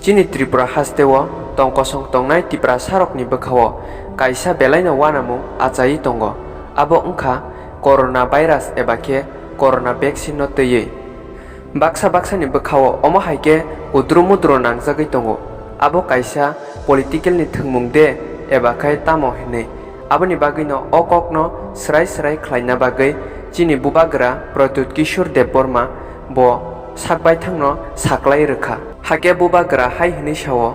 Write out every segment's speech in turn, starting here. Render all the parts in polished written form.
Chini Tripura hastewo tongkosong tongnai tipra sarokni bokhawo kaisa belaina wanamung achai tongo abo wngkha coronavirus eba khe corona vaccine no töyui baksa baksani bokhawo omo haike udru mudru nangjagui tongo abo kaisa political ni thwngmung de eba khai tamo hinui aboni bagui no okok no srai srai khlaina bagui chini bubagra Pradyut Kishore Debbarma bo sakbai thangno saklai rwkha hake bubagra hai hinui sawo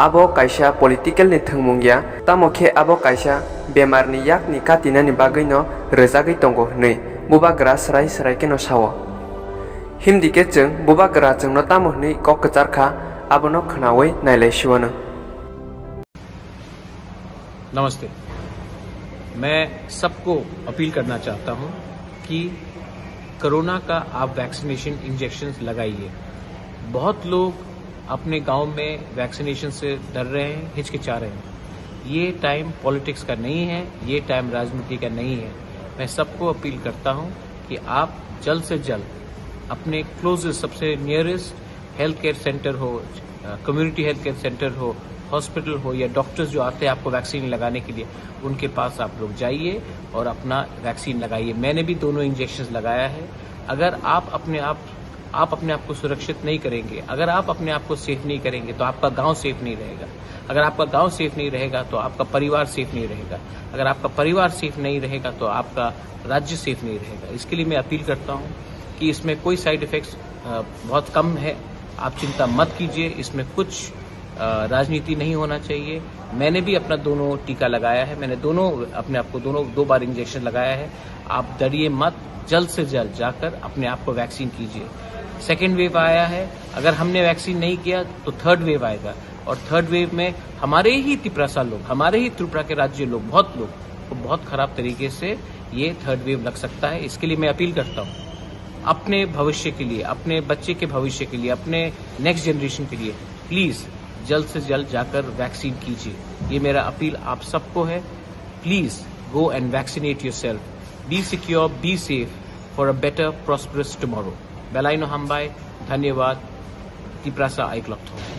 abo kaisa political ni thwngmungya tamo khe abo kaisa bemar ni yak ni katinani bagui no rwjagui tongo hinui bubagra srai srai keno sawo himdike chung bubagra chungno tamo hinui kok kcharkha abono khnawi nailai siwano. नमस्ते। मैं सबको appeal करना चाहता हूं कि corona का आप vaccination injections लगाइए। बहुत लोग अपने गांव में वैक्सीनेशन से डर रहे हैं, हिचकिचा रहे हैं। ये टाइम पॉलिटिक्स का नहीं है, ये टाइम राजनीति का नहीं है। मैं सबको अपील करता हूं कि आप जल्द से जल्द अपने क्लोजेस्ट सबसे नियरेस्ट हेल्थ केयर सेंटर हो, कम्युनिटी हेल्थ केयर सेंटर हो, हॉस्पिटल हो या डॉक्टर्स जो आते हैं आपको वैक्सीन लगाने के लिए, उनके पास आप लोग जाइए और अपना वैक्सीन लगाइए। मैंने भी दोनों इंजेक्शंस लगाया है। अगर आप अपने आप को सुरक्षित नहीं करेंगे, अगर आप अपने आप को सेफ नहीं करेंगे तो आपका गांव सेफ नहीं रहेगा। अगर आपका गांव सेफ नहीं रहेगा तो आपका परिवार सेफ नहीं रहेगा। अगर आपका परिवार सेफ नहीं रहेगा तो आपका राज्य सेफ नहीं रहेगा। इसके लिए मैं अपील करता हूं कि इसमें कोई साइड इफेक्ट्स बहुत कम है। आप चिंता मत कीजिए, इसमें कुछ राजनीति नहीं होना चाहिए। मैंने भी अपना दोनों टीका लगाया है, मैंने अपने आप को दो बार इंजेक्शन लगाया है। आप डरिए मत, जल्द से जल्द जाकर अपने आप को वैक्सीन कीजिए। सेकेंड वेव आया है, अगर हमने वैक्सीन नहीं किया तो थर्ड वेव आएगा और थर्ड वेव में हमारे ही त्रिपुरा के राज्य लोग को बहुत खराब तरीके से ये थर्ड वेव लग सकता है। इसके लिए मैं अपील करता हूँ अपने भविष्य के लिए, अपने बच्चे के भविष्य के लिए, अपने नेक्स्ट जनरेशन के लिए प्लीज जल्द से जल्द जाकर वैक्सीन कीजिए। ये मेरा अपील आप सबको है। Please go and vaccinate yourself. Be secure, be safe for a better prosperous tomorrow. बेलाइनो हम्बाई, धन्यवाद। तिप्रासा आइक्लक्थो।